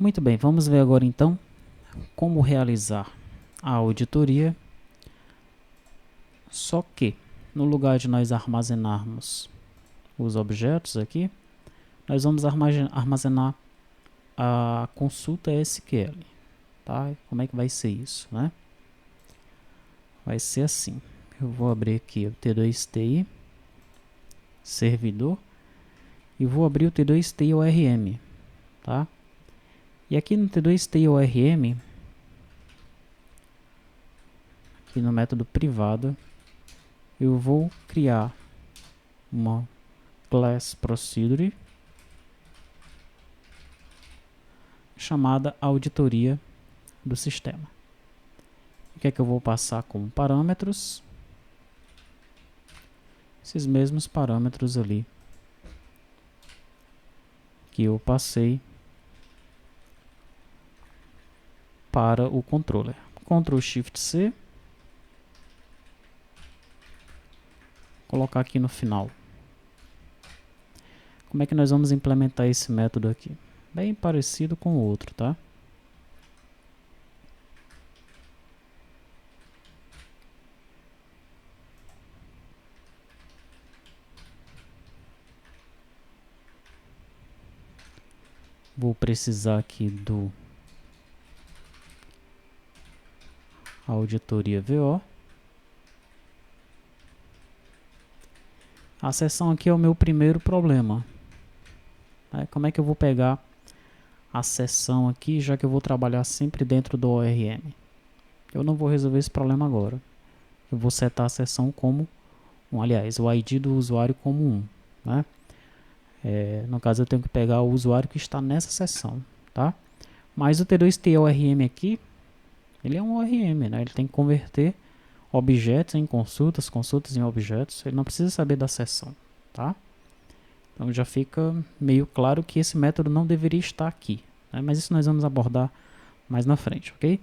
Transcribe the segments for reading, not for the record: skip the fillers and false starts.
Muito bem, vamos ver agora então como realizar a auditoria, só que no lugar de nós armazenarmos os objetos aqui, nós vamos armazenar a consulta SQL, tá? Como é que vai ser isso, né? Vai ser assim, eu vou abrir aqui o T2TI servidor e vou abrir o T2TI ORM, tá? E aqui no T2TI ORM, aqui no método privado, eu vou criar uma class procedure chamada auditoria do sistema. O que é que eu vou passar como parâmetros? Esses mesmos parâmetros ali que eu passei para o controller. Ctrl Shift C, colocar aqui no final. Como é que nós vamos implementar esse método aqui? Bem parecido com o outro, tá? Vou precisar aqui do auditoria VO. A seção aqui é o meu primeiro problema. Como é que eu vou pegar a seção aqui, já que eu vou trabalhar sempre dentro do ORM? Eu não vou resolver esse problema agora. Eu vou setar a seção como aliás, o ID do usuário como 1, né? No caso, eu tenho que pegar o usuário que está nessa seção, tá? Mas o T2TI ORM aqui, ele é um ORM, né? Ele tem que converter objetos em consultas, consultas em objetos. Ele não precisa saber da seção, tá? Então já fica meio claro que esse método não deveria estar aqui, né? Mas isso nós vamos abordar mais na frente, ok?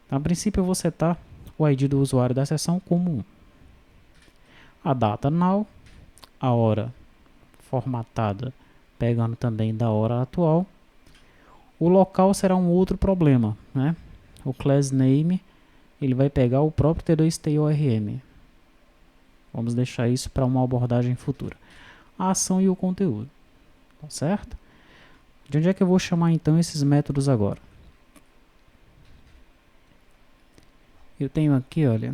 Então, a princípio eu vou setar o ID do usuário da seção como 1. A data null, a hora formatada pegando também da hora atual. O local será um outro problema, né? O class name, ele vai pegar o próprio T2TI ORM. Vamos deixar isso para uma abordagem futura. A ação e o conteúdo, tá certo? De onde é que eu vou chamar então esses métodos agora? Eu tenho aqui, olha,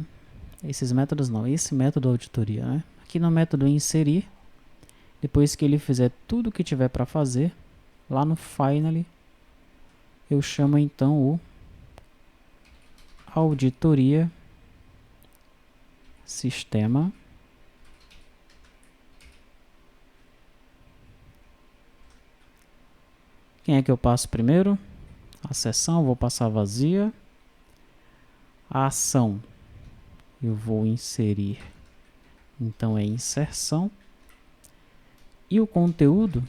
esses métodos não, esse método auditoria, né? Aqui no método inserir, depois que ele fizer tudo o que tiver para fazer, lá no finally, eu chamo então o auditoria sistema. Quem é que eu passo primeiro? A seção, vou passar vazia. A ação, eu vou inserir, então é inserção. E o conteúdo,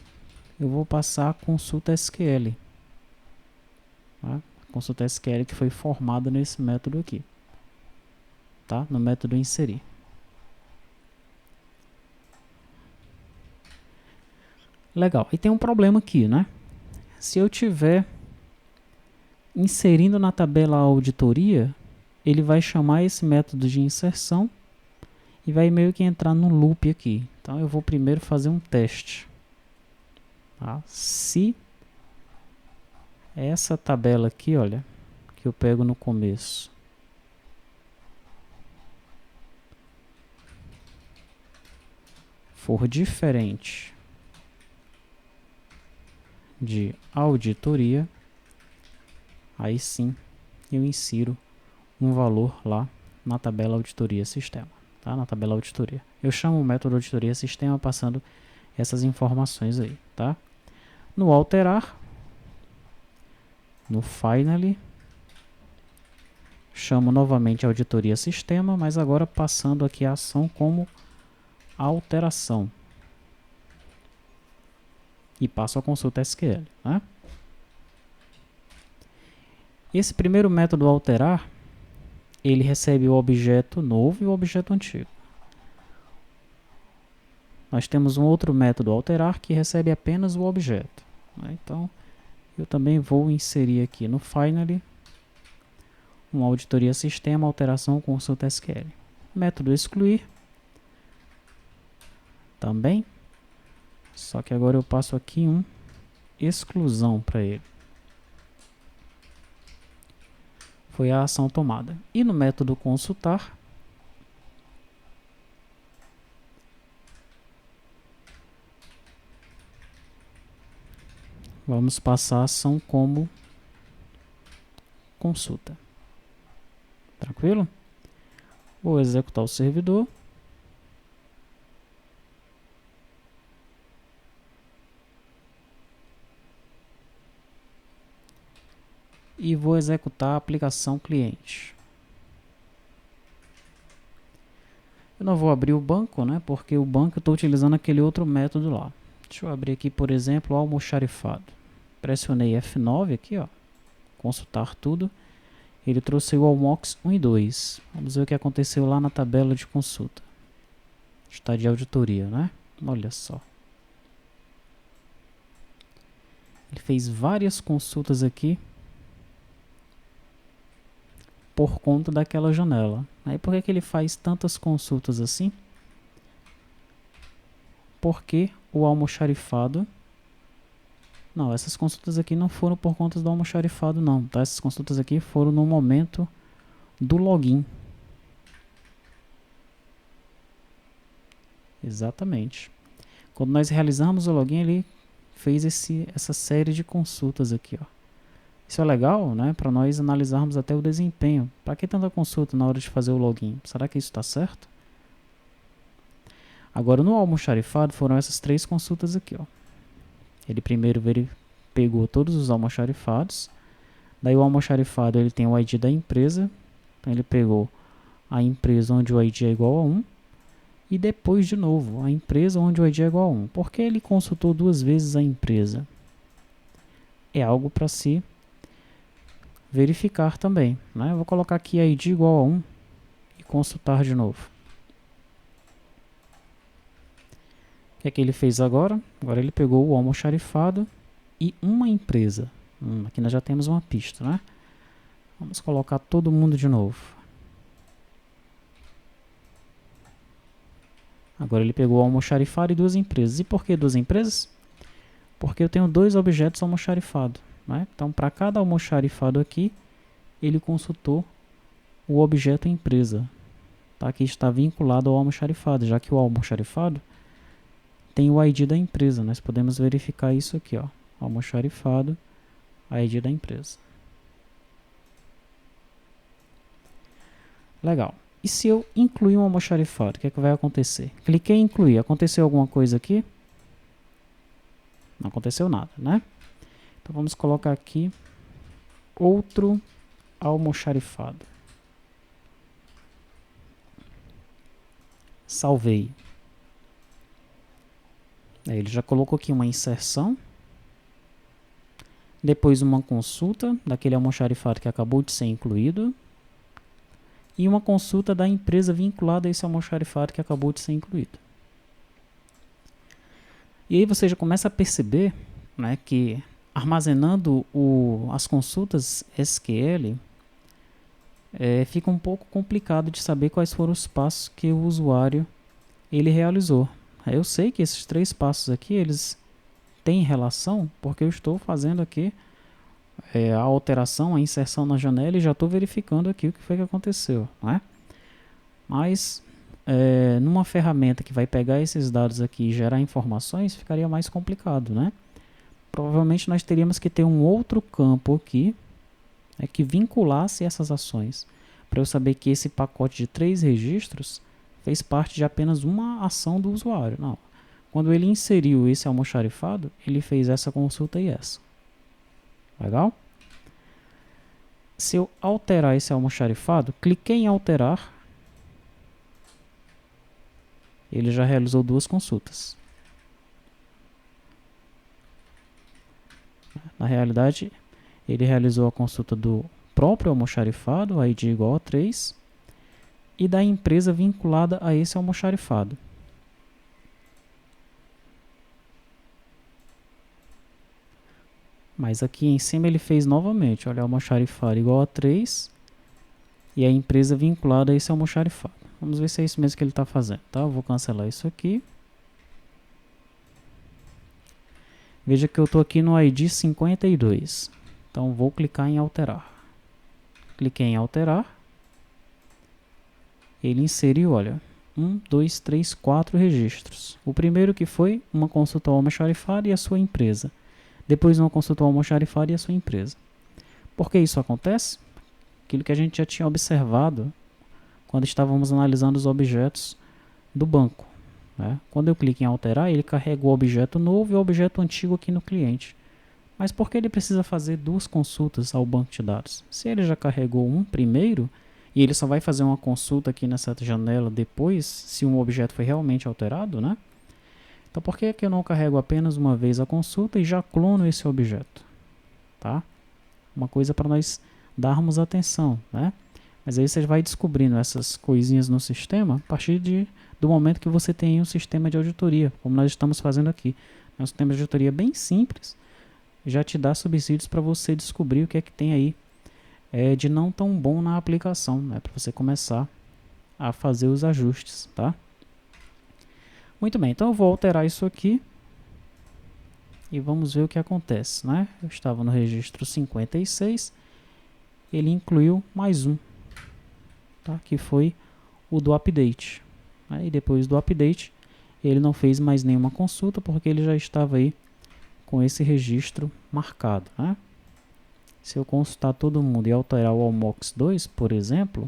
eu vou passar a consulta SQL. Tá? Consulta SQL que foi formada nesse método aqui, tá? No método inserir. Legal, e tem um problema aqui, né? Se eu tiver inserindo na tabela a auditoria, ele vai chamar esse método de inserção e vai meio que entrar no loop aqui. Então eu vou primeiro fazer um teste. Tá? Se essa tabela aqui, olha, que eu pego no começo, for diferente de auditoria, aí sim eu insiro um valor lá na tabela auditoria sistema, tá? Na tabela auditoria. Eu chamo o método auditoria sistema passando essas informações aí, tá? No alterar, no finally, chamo novamente auditoria sistema, mas agora passando aqui a ação como alteração. E passo a consulta SQL, né? Esse primeiro método alterar, ele recebe o objeto novo e o objeto antigo. Nós temos um outro método alterar que recebe apenas o objeto, né? Então, Eu também vou inserir aqui no Finally uma auditoria sistema, alteração, consulta SQL. Método excluir também, só que agora eu passo aqui um exclusão para ele. Foi a ação tomada. E no método consultar, vamos passar a ação como consulta. Tranquilo? Vou executar o servidor. E vou executar a aplicação cliente. Eu não vou abrir o banco, né? Porque o banco eu estou utilizando aquele outro método lá. Deixa eu abrir aqui, por exemplo, o almoxarifado. Pressionei F9 aqui, ó. Consultar tudo. Ele trouxe o Almox 1 e 2. Vamos ver o que aconteceu lá na tabela de consulta. Está de auditoria, né? Olha só. Ele fez várias consultas aqui por conta daquela janela. Aí por que ele faz tantas consultas assim? Porque o almoxarifado... Não, essas consultas aqui não foram por conta do almoxarifado não, tá? Essas consultas aqui foram no momento do login. Exatamente. Quando nós realizamos o login, ele fez essa série de consultas aqui, ó. Isso é legal, né? Para nós analisarmos até o desempenho. Para que tanta consulta na hora de fazer o login? Será que isso está certo? Agora, no almoxarifado, foram essas 3 consultas aqui, ó. Ele primeiro pegou todos os almoxarifados. Daí o almoxarifado ele tem o ID da empresa. Então ele pegou a empresa onde o ID é igual a 1. E depois de novo a empresa onde o ID é igual a 1. Por que ele consultou 2 vezes a empresa? É algo para se verificar também, né? Eu vou colocar aqui ID igual a 1 e consultar de novo. O que é que ele fez agora? Agora ele pegou o almoxarifado e uma empresa. Aqui nós já temos uma pista, né? Vamos colocar todo mundo de novo. Agora ele pegou o almoxarifado e 2 empresas. E por que 2 empresas? Porque eu tenho 2 objetos almoxarifados, né? Então, para cada almoxarifado aqui, ele consultou o objeto empresa. Tá? Aqui está vinculado ao almoxarifado, já que o almoxarifado tem o ID da empresa. Nós podemos verificar isso aqui, ó. Almoxarifado, ID da empresa. Legal. E se eu incluir um almoxarifado, o que é que vai acontecer? Cliquei em incluir. Aconteceu alguma coisa aqui? Não aconteceu nada, né? Então vamos colocar aqui outro almoxarifado. Salvei. Aí ele já colocou aqui uma inserção. Depois uma consulta daquele almoxarifado que acabou de ser incluído. E uma consulta da empresa vinculada a esse almoxarifado que acabou de ser incluído. E aí você já começa a perceber, né, que armazenando as consultas SQL, fica um pouco complicado de saber quais foram os passos que o usuário ele realizou. Eu sei que esses 3 passos aqui, eles têm relação, porque eu estou fazendo aqui a alteração, a inserção na janela e já estou verificando aqui o que foi que aconteceu, né? Mas numa ferramenta que vai pegar esses dados aqui e gerar informações, ficaria mais complicado, né? Provavelmente nós teríamos que ter um outro campo aqui que vinculasse essas ações, para eu saber que esse pacote de 3 registros fez parte de apenas uma ação do usuário. Não. Quando ele inseriu esse almoxarifado, ele fez essa consulta e essa. Legal? Se eu alterar esse almoxarifado, cliquei em alterar, ele já realizou 2 consultas. Na realidade, ele realizou a consulta do próprio almoxarifado, ID igual a 3, e da empresa vinculada a esse almoxarifado. Mas aqui em cima ele fez novamente, olha, almoxarifado igual a 3 e a empresa vinculada a esse almoxarifado. Vamos ver se é isso mesmo que ele está fazendo, tá? Eu vou cancelar isso aqui. Veja que eu estou aqui no ID 52. Então vou clicar em alterar. Cliquei em alterar. Ele inseriu, olha, 1, 2, 3, 4 registros. O primeiro que foi uma consulta ao almoxarifado e a sua empresa. Depois uma consulta ao almoxarifado e a sua empresa. Por que isso acontece? Aquilo que a gente já tinha observado quando estávamos analisando os objetos do banco, né? Quando eu clico em alterar, ele carrega o objeto novo e o objeto antigo aqui no cliente. Mas por que ele precisa fazer duas consultas ao banco de dados? Se ele já carregou um primeiro e ele só vai fazer uma consulta aqui nessa janela depois, se um objeto foi realmente alterado, né? Então por que eu não carrego apenas uma vez a consulta e já clono esse objeto? Tá? Uma coisa para nós darmos atenção, né? Mas aí você vai descobrindo essas coisinhas no sistema a partir do momento que você tem um sistema de auditoria, como nós estamos fazendo aqui. É um sistema de auditoria bem simples, já te dá subsídios para você descobrir o que é que tem aí de não tão bom na aplicação, né? Para você começar a fazer os ajustes, tá? Muito bem, então eu vou alterar isso aqui e vamos ver o que acontece, né? Eu estava no registro 56, ele incluiu mais um, tá? Que foi o do update. Aí depois do update, ele não fez mais nenhuma consulta porque ele já estava aí com esse registro marcado, né? Se eu consultar todo mundo e alterar o Almox 2, por exemplo,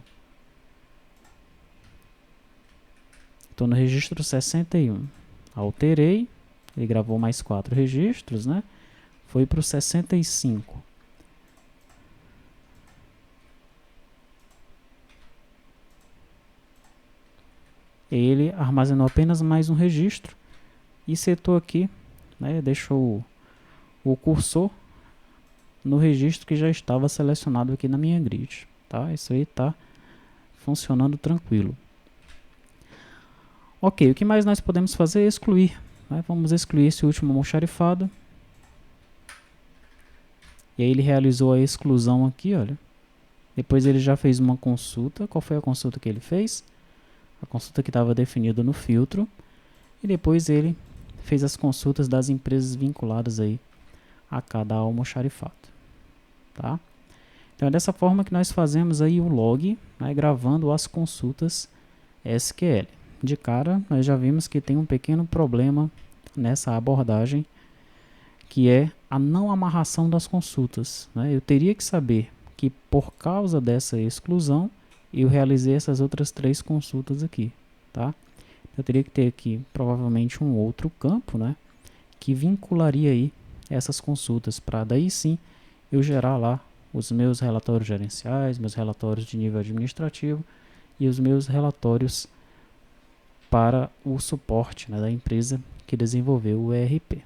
estou no registro 61. Alterei, ele gravou mais 4 registros, né? Foi para o 65. Ele armazenou apenas mais um registro e setou aqui, né? Deixou o cursor no registro que já estava selecionado aqui na minha grid, tá? Isso aí está funcionando tranquilo. Ok, o que mais nós podemos fazer é excluir, né? Vamos excluir esse último almoxarifado. E aí ele realizou a exclusão aqui, olha. Depois ele já fez uma consulta. Qual foi a consulta que ele fez? A consulta que estava definida no filtro. E depois ele fez as consultas das empresas vinculadas aí a cada almoxarifado, tá? Então é dessa forma que nós fazemos aí o log, né, gravando as consultas SQL. De cara, nós já vimos que tem um pequeno problema nessa abordagem, que é a não amarração das consultas, né? Eu teria que saber que por causa dessa exclusão, eu realizei essas outras 3 consultas aqui, tá? Eu teria que ter aqui provavelmente um outro campo, né, que vincularia aí essas consultas para daí sim eu gerar lá os meus relatórios gerenciais, meus relatórios de nível administrativo e os meus relatórios para o suporte, né, da empresa que desenvolveu o ERP.